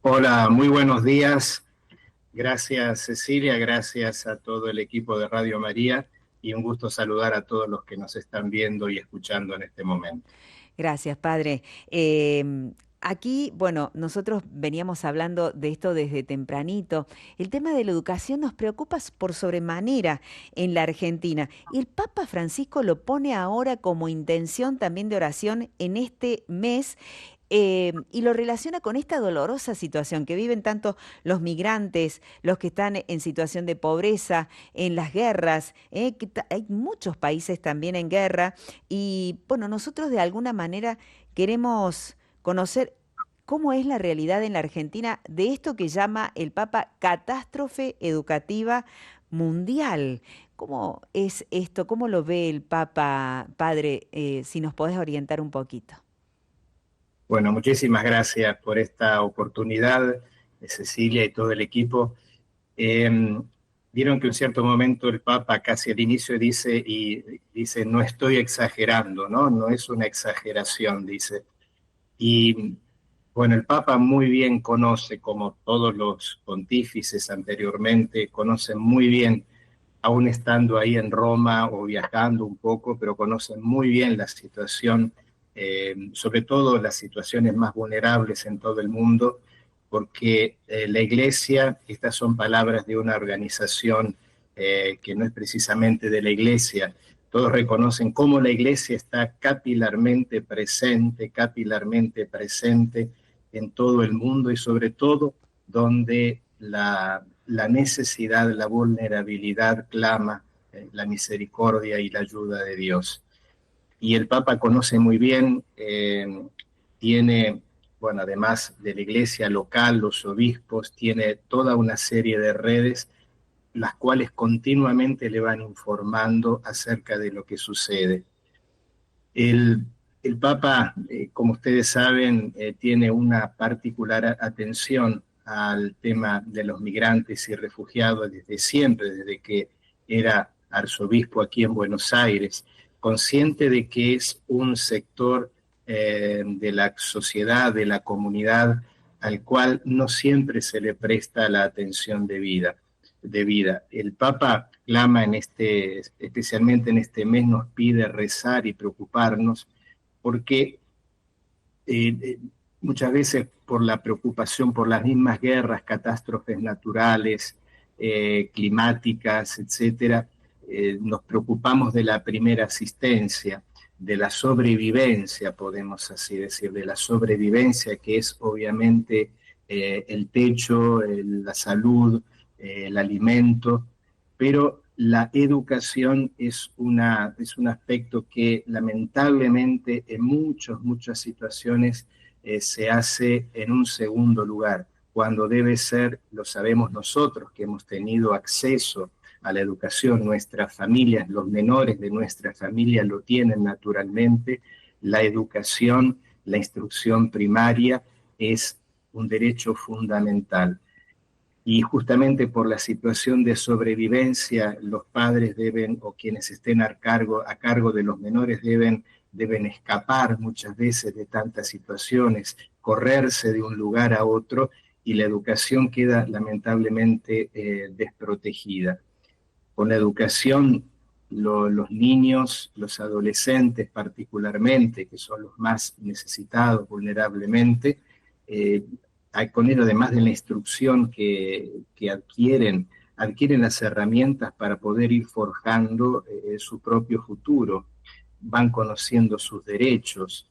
Hola, muy buenos días. Gracias Cecilia, gracias a todo el equipo de Radio María y un gusto saludar a todos los que nos están viendo y escuchando en este momento. Gracias, padre. Aquí, bueno, nosotros veníamos hablando de esto desde tempranito. El tema de la educación nos preocupa por sobremanera en la Argentina. Y el Papa Francisco lo pone ahora como intención también de oración en este mes. Y lo relaciona con esta dolorosa situación que viven tanto los migrantes, los que están en situación de pobreza, en las guerras, hay muchos países también en guerra. Y bueno, nosotros de alguna manera queremos conocer cómo es la realidad en la Argentina de esto que llama el Papa catástrofe educativa mundial. ¿Cómo es esto? ¿Cómo lo ve el Papa, padre? Si nos podés orientar un poquito. Bueno, muchísimas gracias por esta oportunidad, Cecilia y todo el equipo. Eh, Vieron que en cierto momento el Papa casi al inicio dice, no estoy exagerando, ¿no? No es una exageración, dice. Y bueno, el Papa muy bien conoce, como todos los pontífices anteriormente, conocen muy bien, aún estando ahí en Roma o viajando un poco, pero conocen muy bien la situación, sobre todo las situaciones más vulnerables en todo el mundo, porque la Iglesia, estas son palabras de una organización que no es precisamente de la Iglesia, todos reconocen cómo la Iglesia está capilarmente presente en todo el mundo y sobre todo donde la necesidad, la vulnerabilidad clama la misericordia y la ayuda de Dios. Y el Papa conoce muy bien, tiene, bueno, además de la iglesia local, los obispos, tiene toda una serie de redes las cuales continuamente le van informando acerca de lo que sucede. El, el Papa, como ustedes saben, tiene una particular atención al tema de los migrantes y refugiados desde siempre, desde que era arzobispo aquí en Buenos Aires, consciente de que es un sector de la sociedad, de la comunidad, al cual no siempre se le presta la atención debida. El Papa clama especialmente en este mes, nos pide rezar y preocuparnos, porque muchas veces por la preocupación por las mismas guerras, catástrofes naturales, climáticas, etcétera, nos preocupamos de la primera asistencia, de la sobrevivencia, podemos así decir, de la sobrevivencia que es obviamente el techo, la salud, el alimento, pero la educación es un aspecto que lamentablemente en muchas situaciones se hace en un segundo lugar, cuando debe ser, lo sabemos nosotros que hemos tenido acceso a la educación, nuestras familias, los menores de nuestra familia lo tienen naturalmente, la educación, la instrucción primaria es un derecho fundamental. Y justamente por la situación de sobrevivencia, los padres deben, o quienes estén a cargo de los menores, deben escapar muchas veces de tantas situaciones, correrse de un lugar a otro, y la educación queda lamentablemente desprotegida. Con la educación, los niños, los adolescentes particularmente, que son los más necesitados vulnerablemente, eh, con ello, además de la instrucción que adquieren las herramientas para poder ir forjando su propio futuro, van conociendo sus derechos,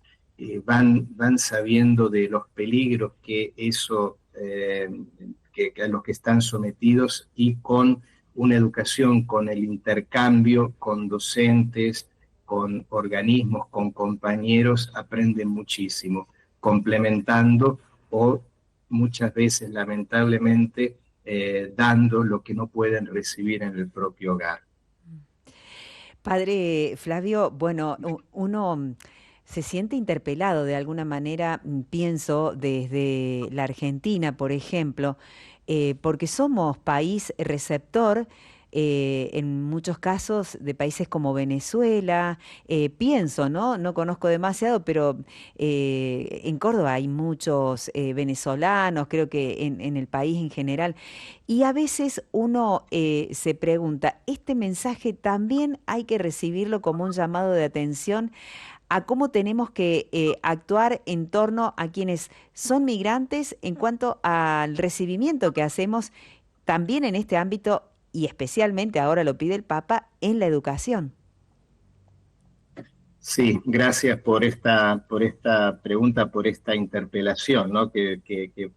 van sabiendo de los peligros que eso, a los que están sometidos, y con una educación, con el intercambio, con docentes, con organismos, con compañeros, aprenden muchísimo, complementando o muchas veces, lamentablemente, dando lo que no pueden recibir en el propio hogar. Padre Flavio, bueno, uno se siente interpelado de alguna manera, pienso, desde la Argentina, por ejemplo, porque somos país receptor en muchos casos de países como Venezuela, pienso, ¿no? No conozco demasiado, pero en Córdoba hay muchos venezolanos, creo que en el país en general. Y a veces uno se pregunta, ¿este mensaje también hay que recibirlo como un llamado de atención a cómo tenemos que actuar en torno a quienes son migrantes en cuanto al recibimiento que hacemos también en este ámbito y especialmente ahora lo pide el Papa en la educación? Sí, gracias por esta pregunta, por esta interpelación, ¿no? que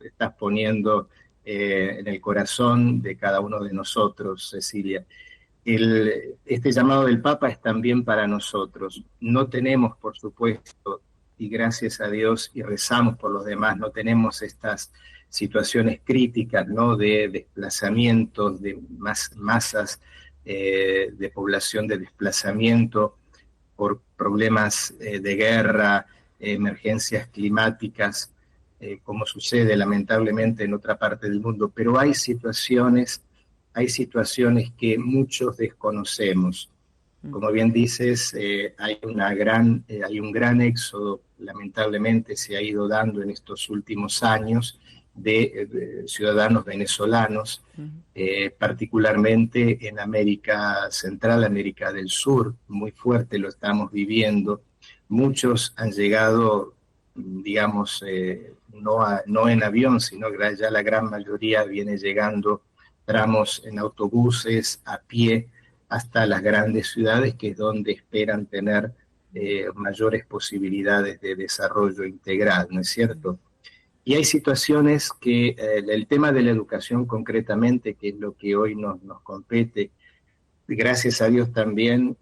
estás poniendo en el corazón de cada uno de nosotros, Cecilia. Este llamado del Papa es también para nosotros. No tenemos, por supuesto, y gracias a Dios, y rezamos por los demás, no tenemos estas situaciones críticas, ¿no? De desplazamientos, de masas de población de desplazamiento por problemas de guerra, emergencias climáticas, como sucede lamentablemente en otra parte del mundo, pero hay situaciones que muchos desconocemos. Mm. Como bien dices, hay un gran éxodo, lamentablemente se ha ido dando en estos últimos años de ciudadanos venezolanos, Ujú. particularmente en América Central, América del Sur, muy fuerte lo estamos viviendo. Muchos han llegado, digamos, no en avión, sino que ya la gran mayoría viene llegando tramos en autobuses, a pie, hasta las grandes ciudades, que es donde esperan tener mayores posibilidades de desarrollo integral, ¿no es cierto? Y hay situaciones que el tema de la educación concretamente, que es lo que hoy nos compete, gracias a Dios también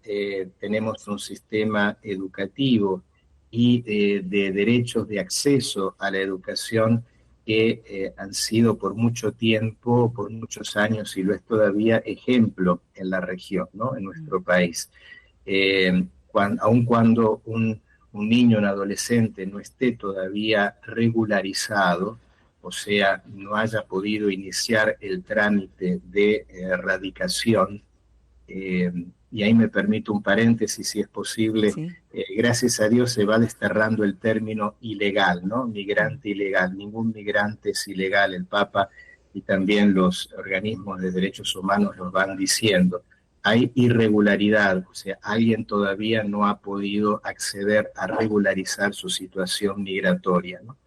tenemos un sistema educativo y de derechos de acceso a la educación que han sido por mucho tiempo, por muchos años, y lo es todavía, ejemplo en la región, ¿no? En Mm. nuestro país. Aun cuando un niño, un adolescente no esté todavía regularizado, o sea, no haya podido iniciar el trámite de erradicación, eh, y ahí me permito un paréntesis, si es posible. Sí. Gracias a Dios se va desterrando el término ilegal, ¿no? Mm. Migrante ilegal. Ningún migrante es ilegal. El Papa y también los organismos de derechos humanos los van diciendo. Hay irregularidad, o sea, alguien todavía no ha podido acceder a regularizar su situación migratoria, ¿no?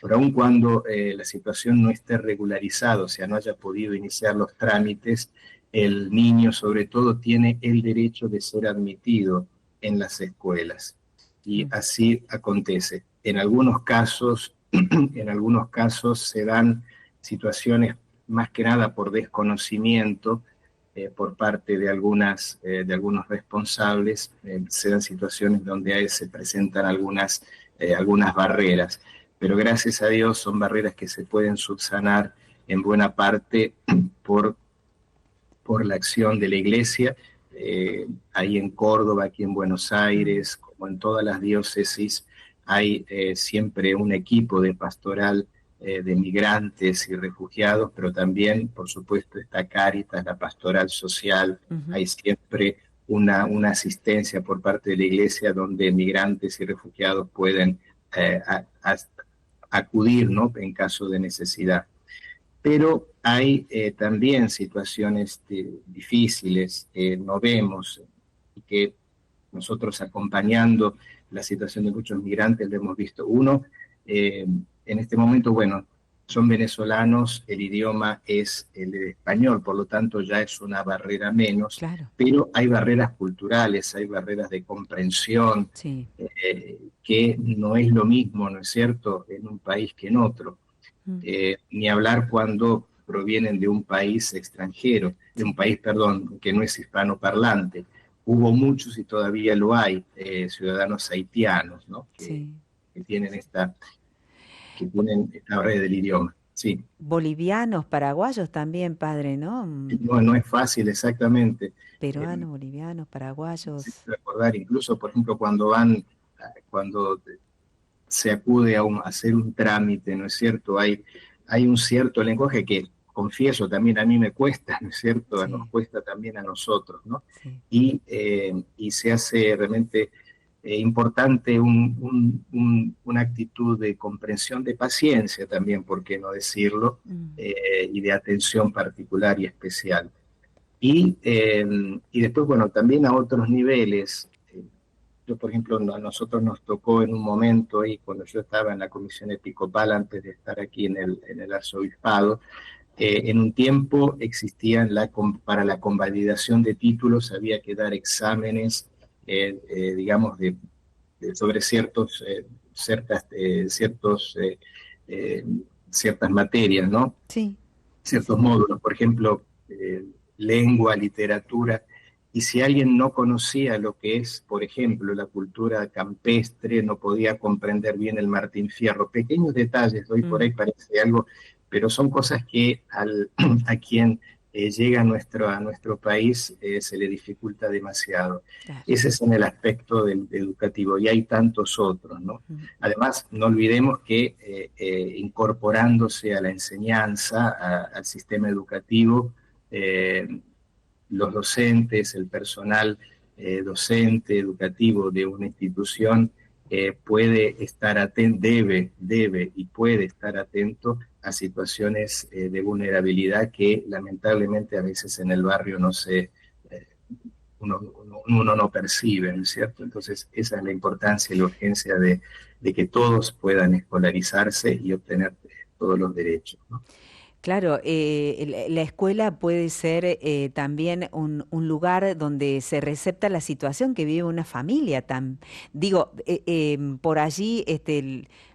Pero aun cuando la situación no esté regularizada, o sea, no haya podido iniciar los trámites, el niño sobre todo tiene el derecho de ser admitido en las escuelas. Y Mm. así acontece. En algunos casos se dan situaciones más que nada por desconocimiento por parte de algunos responsables, se dan situaciones donde ahí se presentan algunas barreras, pero gracias a Dios son barreras que se pueden subsanar en buena parte por, por la acción de la Iglesia, ahí en Córdoba, aquí en Buenos Mm. Aires, como en todas las diócesis, hay siempre un equipo de pastoral de migrantes y refugiados, pero también, por supuesto, está Cáritas, la pastoral social, Ujú. hay siempre una asistencia por parte de la Iglesia donde migrantes y refugiados pueden eh, a, a, acudir, ¿no? En caso de necesidad. Pero hay también situaciones difíciles que no vemos y que nosotros acompañando la situación de muchos migrantes lo hemos visto. Uno, en este momento, bueno, son venezolanos, el idioma es el español, por lo tanto ya es una barrera menos, Claro. pero hay barreras culturales, hay barreras de comprensión, Sí. que no es lo mismo, ¿no es cierto?, en un país que en otro. Mm. Ni hablar cuando provienen de un país extranjero, de un Sí. país, perdón, que no es hispanoparlante. Hubo muchos y todavía lo hay, ciudadanos haitianos, ¿no? Sí. Que tienen esta barrera del idioma. Sí, Bolivianos, paraguayos también, padre, ¿no? no es fácil exactamente. Eh, Peruanos, bolivianos, sí, paraguayos. recordar, incluso, por ejemplo, cuando se acude a hacer un trámite, ¿no es cierto? Hay un cierto lenguaje que confieso, también a mí me cuesta, ¿no es cierto? Nos Sí, cuesta también a nosotros, ¿no? sí. Y se hace realmente importante una actitud de comprensión, de paciencia también, por qué no decirlo, Mm, y de atención particular y especial. Y después, bueno, también a otros niveles. Yo, por ejemplo, a nosotros nos tocó en un momento ahí, cuando yo estaba en la Comisión Episcopal, antes de estar aquí en el arzobispado, en un tiempo existían para la convalidación de títulos, había que dar exámenes, digamos, sobre ciertos, eh, ciertas materias, ¿no? sí, sí, Ciertos sí. módulos, por ejemplo, lengua, literatura, y si alguien no conocía lo que es, por ejemplo, la cultura campestre, no podía comprender bien el Martín Fierro. Pequeños detalles, hoy por Mm, ahí parece algo, pero son cosas que a quien llega a nuestro país se le dificulta demasiado. claro. Ese es en el aspecto educativo, y hay tantos otros, ¿no? Mm, Además, no olvidemos que incorporándose a la enseñanza, al sistema educativo, eh, los docentes, el personal docente, educativo de una institución puede estar atento, debe y puede estar atento a situaciones de vulnerabilidad que lamentablemente a veces en el barrio eh, uno no percibe, ¿no es cierto? Entonces, esa es la importancia y la urgencia de que todos puedan escolarizarse y obtener todos los derechos, ¿no? claro, la escuela puede ser también un lugar donde se recepta la situación que vive una familia. Digo, por allí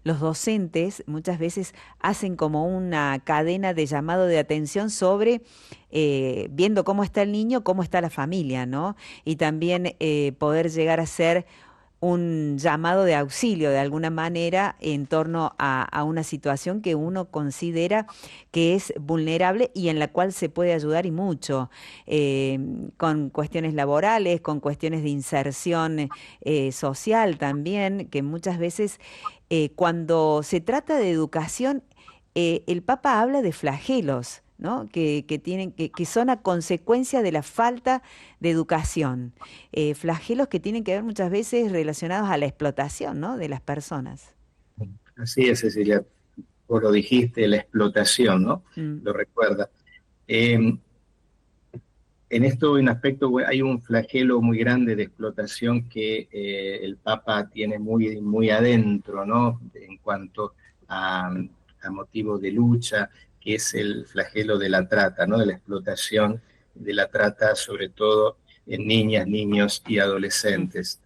los docentes muchas veces hacen como una cadena de llamado de atención sobre viendo cómo está el niño, cómo está la familia, ¿no? Y también poder llegar a ser un llamado de auxilio de alguna manera en torno a una situación que uno considera que es vulnerable y en la cual se puede ayudar y mucho, eh, con cuestiones laborales, con cuestiones de inserción social también, que muchas veces cuando se trata de educación, el Papa habla de flagelos, ¿no? Que son a consecuencia de la falta de educación. Flagelos que tienen que ver muchas veces relacionados a la explotación, ¿no? De las personas. Así es, Cecilia, vos lo dijiste, la explotación, ¿no? Mm, Lo recuerda. Eh, en esto, en aspecto, hay un flagelo muy grande de explotación que el Papa tiene muy adentro, ¿no? En cuanto a motivo de lucha, que es el flagelo de la trata, ¿no? De la explotación, de la trata, sobre todo en niñas, niños y mm, adolescentes.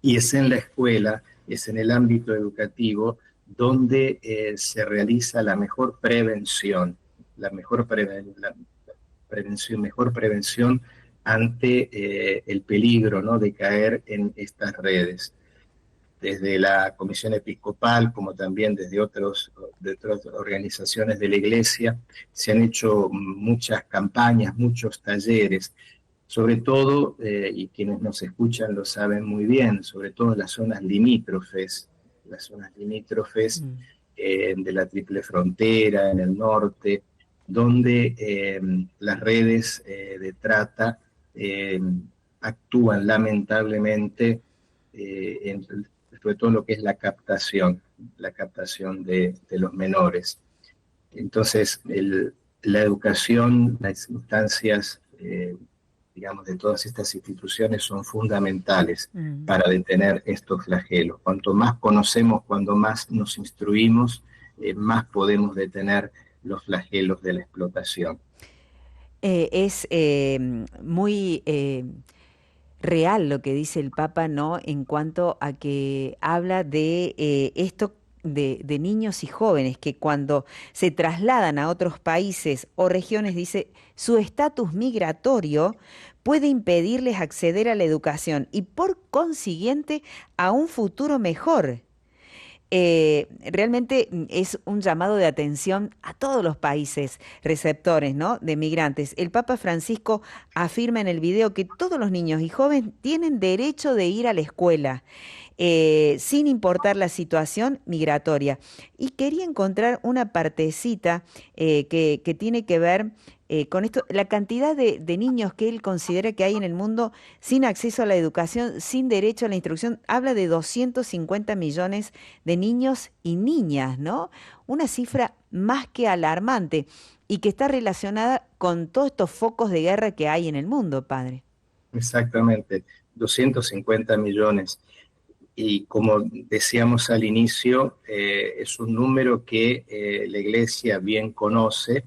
Y es en la escuela, es en el ámbito educativo donde se realiza la mejor prevención, la mejor prevención ante el peligro, ¿no? De caer en estas redes. Desde la Comisión Episcopal, como también desde de otras organizaciones de la Iglesia, se han hecho muchas campañas, muchos talleres, sobre todo, y quienes nos escuchan lo saben muy bien, sobre todo en las zonas limítrofes mm. de la Triple Frontera, en el norte, donde las redes de trata eh, actúan lamentablemente sobre todo lo que es la captación de los menores. Entonces, la educación, las instancias, digamos, de todas estas instituciones son fundamentales Mm. para detener estos flagelos. Cuanto más conocemos, cuanto más nos instruimos, más podemos detener los flagelos de la explotación. Es muy real lo que dice el Papa, ¿no? En cuanto a que habla de esto de niños y jóvenes que cuando se trasladan a otros países o regiones, dice, su estatus migratorio puede impedirles acceder a la educación y por consiguiente a un futuro mejor. Realmente es un llamado de atención a todos los países receptores, ¿no? De migrantes. El Papa Francisco afirma en el video que todos los niños y jóvenes tienen derecho de ir a la escuela. sin importar la situación migratoria. Y quería encontrar una partecita que tiene que ver con esto, la cantidad de niños que él considera que hay en el mundo sin acceso a la educación, sin derecho a la instrucción. Habla de 250 millones de niños y niñas, ¿no? Una cifra más que alarmante y que está relacionada con todos estos focos de guerra que hay en el mundo, padre. Exactamente, 250 millones. Y como decíamos al inicio, es un número que la Iglesia bien conoce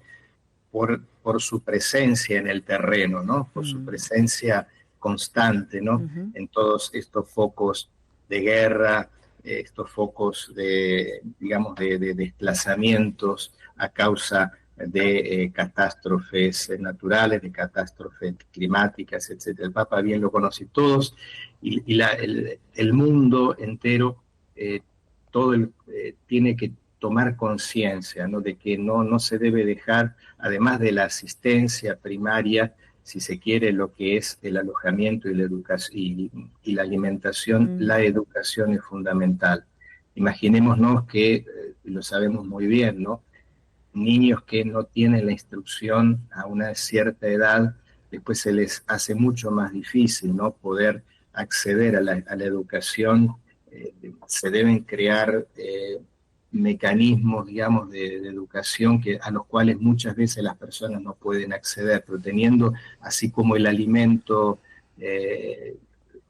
por su presencia en el terreno, ¿no? Por su Mm, presencia constante, ¿no? ujú, En todos estos focos de guerra, estos focos de, digamos, de desplazamientos a causa de catástrofes naturales, de catástrofes climáticas, etcétera. El Papa bien lo conoce todos y el mundo entero, eh, tiene que tomar conciencia, ¿no? De que no se debe dejar, además de la asistencia primaria, si se quiere, lo que es el alojamiento y la educación y la alimentación, mm, la educación es fundamental. Imaginémonos que, lo sabemos muy bien, ¿no? Niños que no tienen la instrucción a una cierta edad, después se les hace mucho más difícil, ¿no? Poder acceder a la educación. Se deben crear mecanismos, digamos, de educación a los cuales muchas veces las personas no pueden acceder, pero teniendo así como el alimento eh,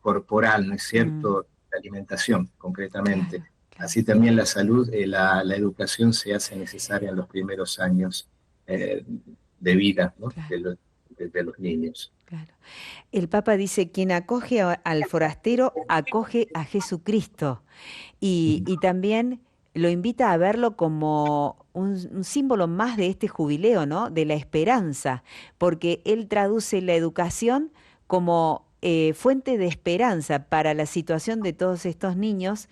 corporal, ¿no es mm, cierto? La alimentación, concretamente. claro, claro. Así también la salud, la educación se hace necesaria en los primeros años eh, de vida, ¿no? Claro, De los niños. claro. El Papa dice, quien acoge al forastero, acoge a Jesucristo. Y también lo invita a verlo como un símbolo más de este jubileo, ¿no? De la esperanza, porque él traduce la educación como fuente de esperanza para la situación de todos estos niños,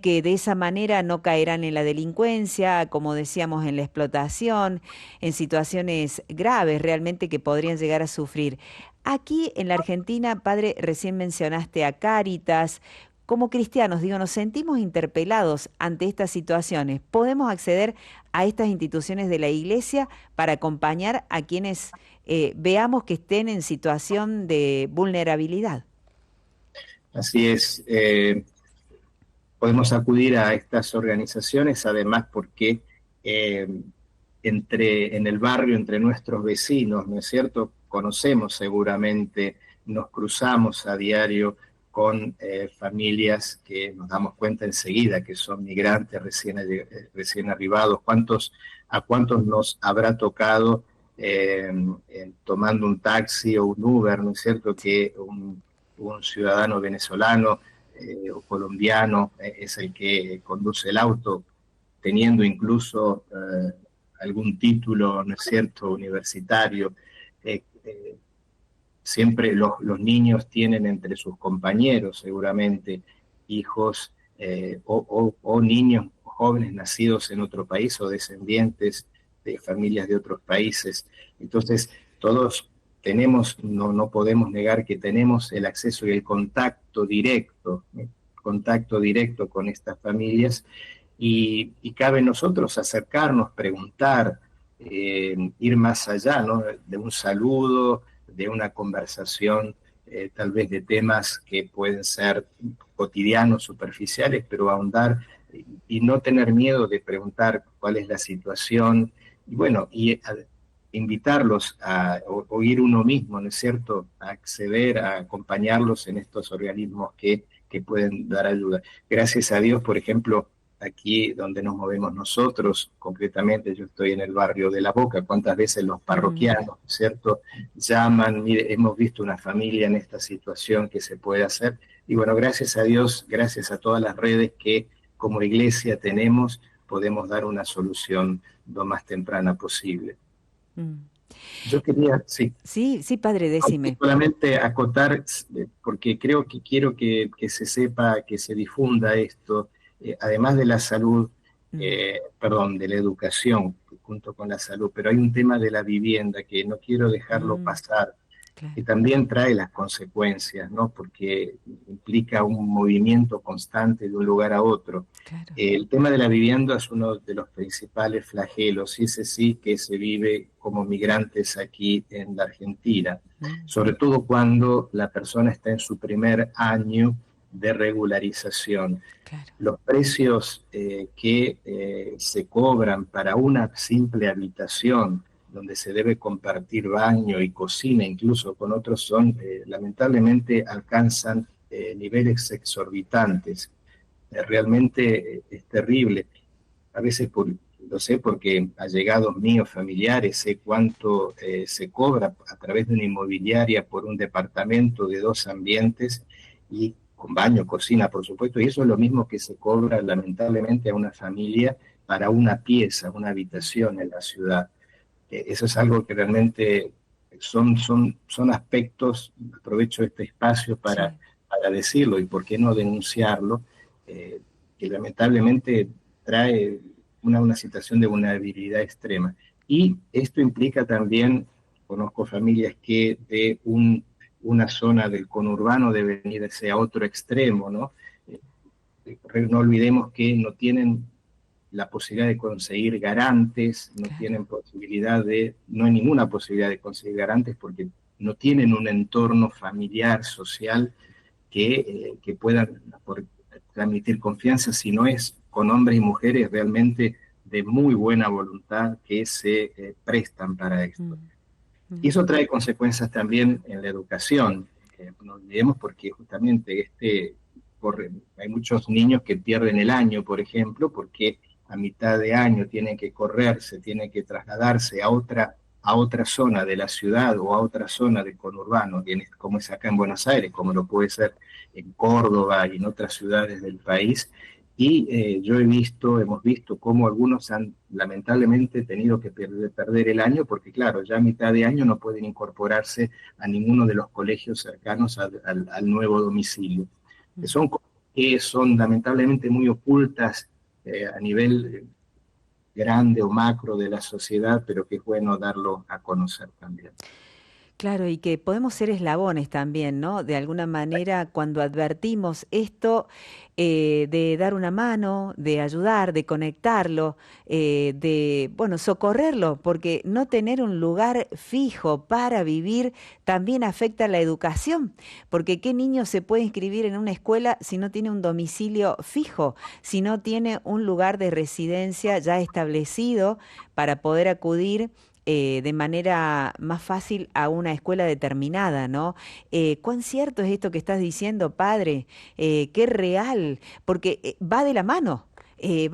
que de esa manera no caerán en la delincuencia, como decíamos, en la explotación, en situaciones graves realmente que podrían llegar a sufrir. Aquí en la Argentina, padre, recién mencionaste a Cáritas. Como cristianos, digo, nos sentimos interpelados ante estas situaciones. ¿Podemos acceder a estas instituciones de la Iglesia para acompañar a quienes veamos que estén en situación de vulnerabilidad? Así es, podemos acudir a estas organizaciones, además porque eh, en el barrio, entre nuestros vecinos, ¿no es cierto? Conocemos seguramente, nos cruzamos a diario con familias que nos damos cuenta enseguida que son migrantes recién arribados. ¿A cuántos nos habrá tocado tomando un taxi o un Uber, ¿no es cierto? Que un ciudadano venezolano o colombiano es el que conduce el auto, teniendo incluso algún título, ¿no es cierto?, universitario. Siempre los niños tienen entre sus compañeros, seguramente, hijos o niños jóvenes nacidos en otro país o descendientes de familias de otros países. Entonces, todos tenemos, no podemos negar que tenemos el acceso y el contacto directo con estas familias y cabe en nosotros acercarnos, preguntar, ir más allá, ¿no? De un saludo, de una conversación, tal vez de temas que pueden ser cotidianos, superficiales, pero ahondar y no tener miedo de preguntar cuál es la situación y bueno, invitarlos o ir uno mismo, ¿no es cierto?, a acceder, a acompañarlos en estos organismos que pueden dar ayuda. Gracias a Dios, por ejemplo, aquí donde nos movemos nosotros, concretamente yo estoy en el barrio de La Boca, cuántas veces los Mm, parroquianos, ¿cierto?, llaman, mire, hemos visto una familia en esta situación que se puede hacer. Y bueno, gracias a Dios, gracias a todas las redes que como iglesia tenemos, podemos dar una solución lo más temprana posible. mm. Yo quería, sí, Sí, sí, padre, decime. solamente acotar, porque creo que quiero que se sepa, que se difunda esto, además de la salud, Mm, perdón, de la educación junto con la salud, pero hay un tema de la vivienda que no quiero dejarlo mm, pasar. claro, que también trae las consecuencias, ¿no? Porque implica un movimiento constante de un lugar a otro. claro. El tema de la vivienda es uno de los principales flagelos, y ese sí que se vive como migrantes aquí en la Argentina, Mm, sobre todo cuando la persona está en su primer año de regularización. claro. Los precios que se cobran para una simple habitación, donde se debe compartir baño y cocina, incluso con otros, son lamentablemente alcanzan niveles exorbitantes. Realmente es terrible. A veces lo sé porque allegados míos, familiares, sé cuánto se cobra a través de una inmobiliaria por un departamento de 2 ambientes y con baño, cocina, por supuesto, y eso es lo mismo que se cobra lamentablemente a una familia para una pieza, una habitación en la ciudad. Eso es algo que realmente son aspectos, aprovecho este espacio Sí. para decirlo y por qué no denunciarlo, eh, que lamentablemente trae una situación de vulnerabilidad extrema. Y esto implica también, conozco familias que una zona del conurbano deben irse a otro extremo, ¿no? No olvidemos que no tienen la posibilidad de conseguir garantes, no Claro. tienen no hay ninguna posibilidad de conseguir garantes porque no tienen un entorno familiar, social, que puedan transmitir confianza, si no es con hombres y mujeres realmente de muy buena voluntad que se prestan para esto. Mm, Y mm, eso trae consecuencias también en la educación. No olvidemos porque justamente hay muchos niños que pierden el año, por ejemplo, porque a mitad de año tienen que correrse, tienen que trasladarse a otra zona de la ciudad o a otra zona del conurbano, como es acá en Buenos Aires, como lo puede ser en Córdoba y en otras ciudades del país, y hemos visto cómo algunos han lamentablemente tenido que perder el año porque, claro, ya a mitad de año no pueden incorporarse a ninguno de los colegios cercanos al nuevo domicilio. mm. Son cosas que son lamentablemente muy ocultas a nivel grande o macro de la sociedad, pero que es bueno darlo a conocer también. Claro, y que podemos ser eslabones también, ¿no? De alguna manera, cuando advertimos esto, de dar una mano, de ayudar, de conectarlo, de, bueno, socorrerlo, porque no tener un lugar fijo para vivir también afecta la educación, porque ¿qué niño se puede inscribir en una escuela si no tiene un domicilio fijo, si no tiene un lugar de residencia ya establecido para poder acudir? De manera más fácil a una escuela determinada, ¿no? ¿Cuán cierto es esto que estás diciendo, padre? Qué real, porque va de la mano.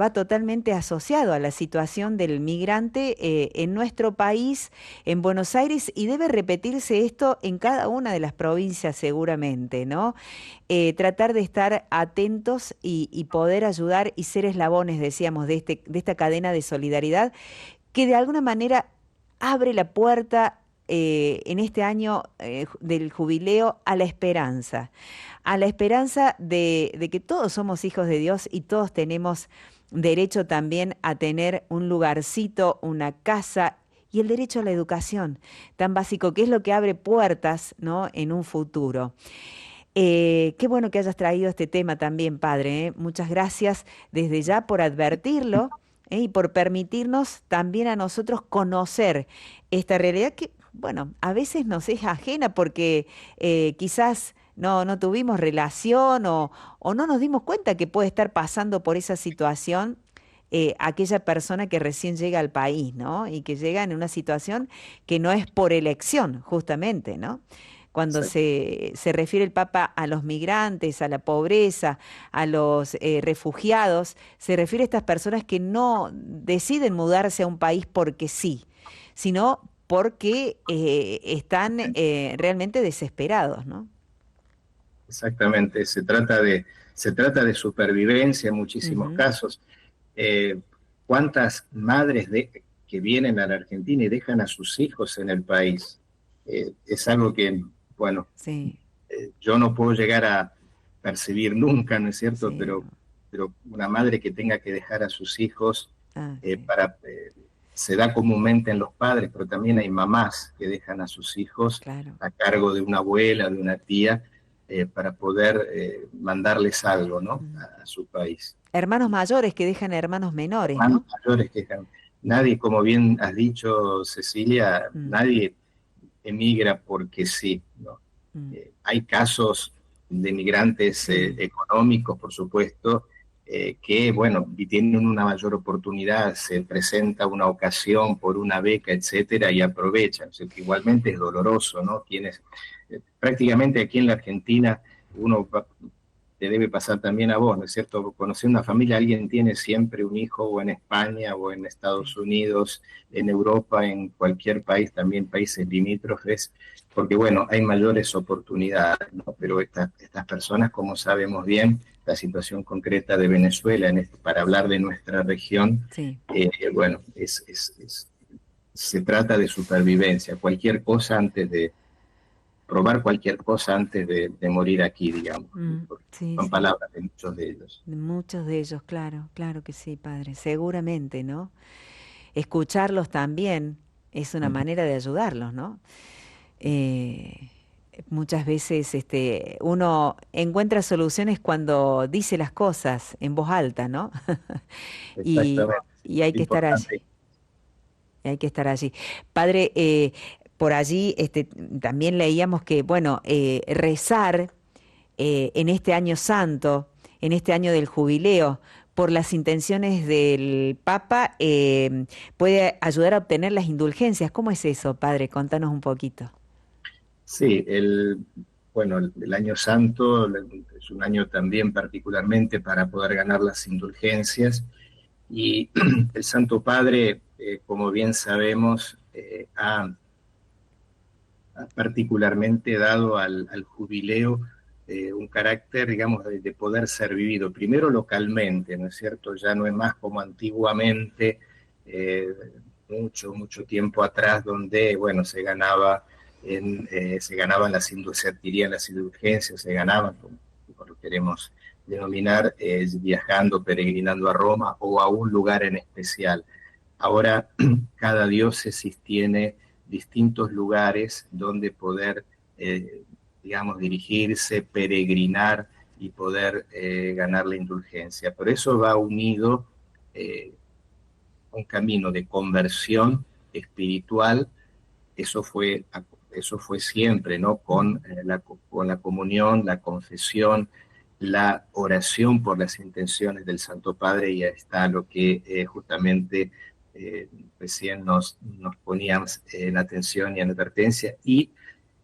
Va totalmente asociado a la situación del migrante en nuestro país, en Buenos Aires, y debe repetirse esto en cada una de las provincias seguramente, ¿no? Tratar de estar atentos y poder ayudar y ser eslabones, decíamos, de esta cadena de solidaridad que de alguna manera abre la puerta en este año del jubileo a la esperanza de que todos somos hijos de Dios y todos tenemos derecho también a tener un lugarcito, una casa y el derecho a la educación, tan básico que es lo que abre puertas, ¿no? En un futuro. Qué bueno que hayas traído este tema también, padre, ¿eh? Muchas gracias desde ya por advertirlo, ¿eh? Y por permitirnos también a nosotros conocer esta realidad que, bueno, a veces nos es ajena porque quizás no tuvimos relación o no nos dimos cuenta que puede estar pasando por esa situación. Aquella persona que recién llega al país, ¿no? Y que llega en una situación que no es por elección, justamente, ¿no? Cuando se refiere el Papa a los migrantes, a la pobreza, a los refugiados, se refiere a estas personas que no deciden mudarse a un país porque sí, sino porque están realmente desesperados, ¿no? Exactamente, se trata de supervivencia en muchísimos Ujú, casos. Eh, ¿Cuántas madres que vienen a la Argentina y dejan a sus hijos en el país? Es algo que, bueno, sí, yo no puedo llegar a percibir nunca, ¿no es cierto? sí, no. Pero una madre que tenga que dejar a sus hijos Ah, sí. para se da comúnmente en los padres, pero también hay mamás que dejan a sus hijos claro. a cargo de una abuela, de una tía, para poder mandarles algo, ¿no? Mm. A su país. Hermanos mayores que dejan hermanos menores, Hermanos ¿no? mayores que dejan. Nadie, como bien has dicho, Cecilia, Mm, nadie emigra porque sí, ¿no? mm, Hay casos de migrantes sí. económicos, por supuesto, que, bueno, y tienen una mayor oportunidad, se presenta una ocasión por una beca, etcétera, y aprovechan. O sea, que igualmente es doloroso, ¿no? Prácticamente aquí en la Argentina, uno te debe pasar también a vos, ¿no es cierto? Conocer una familia, alguien tiene siempre un hijo, o en España, o en Estados Sí. Unidos, en Europa, en cualquier país, también países limítrofes, porque bueno, hay mayores oportunidades, ¿no? Pero estas personas, como sabemos bien, la situación concreta de Venezuela, para hablar de nuestra región, Sí. bueno, se trata de supervivencia, cualquier cosa antes de, probar cualquier cosa antes de morir aquí, digamos. Mm, sí, Son sí. palabras de muchos de ellos. De muchos de ellos, claro, claro que sí, padre. Seguramente, ¿no? Escucharlos también es una Ujú. manera de ayudarlos, ¿no? Eh, Muchas veces uno encuentra soluciones cuando dice las cosas en voz alta, ¿no? y, Exactamente, sí. y hay que estar allí, Importante. hay que estar allí. Padre, por allí también leíamos que, bueno, rezar en este año santo, en este año del jubileo, por las intenciones del Papa, puede ayudar a obtener las indulgencias. ¿Cómo es eso, padre? Contanos un poquito. Sí, bueno, el año santo es un año también particularmente para poder ganar las indulgencias y el Santo Padre, como bien sabemos, ha particularmente dado al jubileo un carácter, digamos, de poder ser vivido, primero localmente, ¿no es cierto? Ya no es más como antiguamente, eh, mucho tiempo atrás, donde, bueno, se ganaban se adquirían las indulgencias, se ganaban, como lo queremos denominar, viajando, peregrinando a Roma o a un lugar en especial. Ahora, cada diócesis tiene distintos lugares donde poder, digamos, dirigirse, peregrinar y poder ganar la indulgencia. Pero eso va unido eh, a un camino de conversión espiritual. Eso fue, eso fue siempre, ¿no? Mm, Con la comunión, la confesión, la oración por las intenciones del Santo Padre, y ahí está lo que justamente recién nos poníamos en atención y en advertencia, y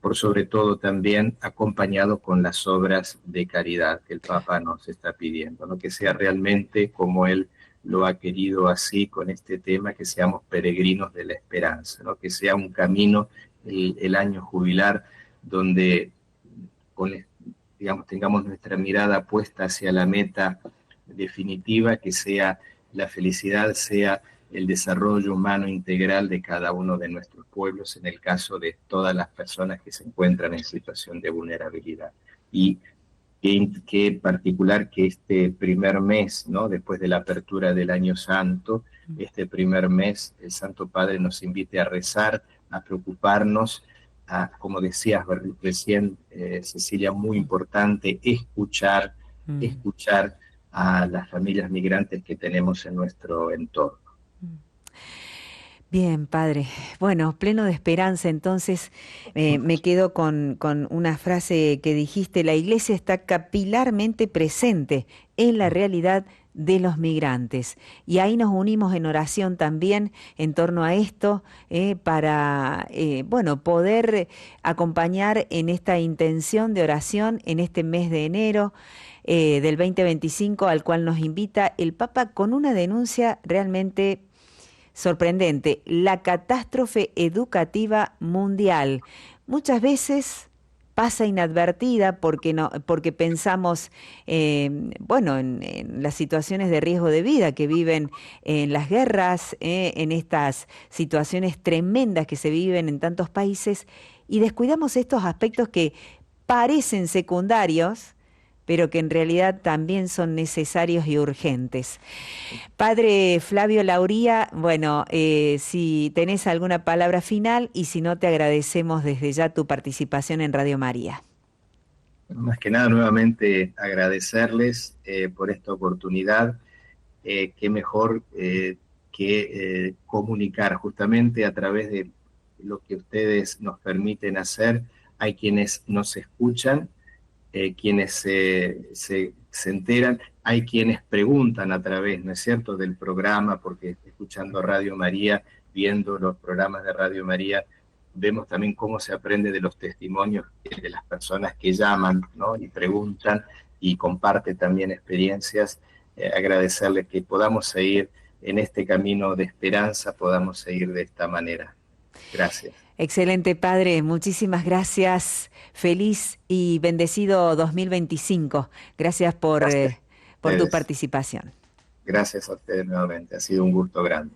por sobre todo también acompañado con las obras de caridad que el Papa nos está pidiendo, ¿no? Que sea realmente como él lo ha querido así con este tema, que seamos peregrinos de la esperanza, ¿no? Que sea un camino, el año jubilar, donde con, digamos, tengamos nuestra mirada puesta hacia la meta definitiva, que sea la felicidad, sea el desarrollo humano integral de cada uno de nuestros pueblos, en el caso de todas las personas que se encuentran en situación de vulnerabilidad. Y qué particular que este primer mes, ¿no? Después de la apertura del Año Santo, mm, este primer mes, el Santo Padre nos invite a rezar, a preocuparnos, como decías recién, Cecilia, muy importante, mm, escuchar a las familias migrantes que tenemos en nuestro entorno. mm. Bien, padre. Bueno, pleno de esperanza, entonces me quedo con una frase que dijiste, la iglesia está capilarmente presente en la realidad de los migrantes. Y ahí nos unimos en oración también en torno a esto, para, bueno, poder acompañar en esta intención de oración en este mes de enero. Del 2025 al cual nos invita el Papa con una denuncia realmente sorprendente, la catástrofe educativa mundial. Muchas veces pasa inadvertida porque no, porque pensamos, bueno, en las situaciones de riesgo de vida que viven en las guerras, en estas situaciones tremendas que se viven en tantos países, y descuidamos estos aspectos que parecen secundarios, pero que en realidad también son necesarios y urgentes. Padre Flavio Lauría, bueno, si tenés alguna palabra final y si no, te agradecemos desde ya tu participación en Radio María. Más que nada, nuevamente agradecerles por esta oportunidad. Qué mejor que comunicar justamente a través de lo que ustedes nos permiten hacer. Hay quienes nos escuchan, quienes se enteran, hay quienes preguntan a través, ¿no es cierto?, del programa, porque escuchando Radio María, viendo los programas de Radio María, vemos también cómo se aprende de los testimonios de las personas que llaman, ¿no?, y preguntan y comparten también experiencias. Agradecerles que podamos seguir en este camino de esperanza, podamos seguir de esta manera. Gracias. Excelente, Padre. Muchísimas gracias. Feliz y bendecido 2025. Gracias por tu participación. Gracias a ustedes nuevamente. Ha sido un gusto grande.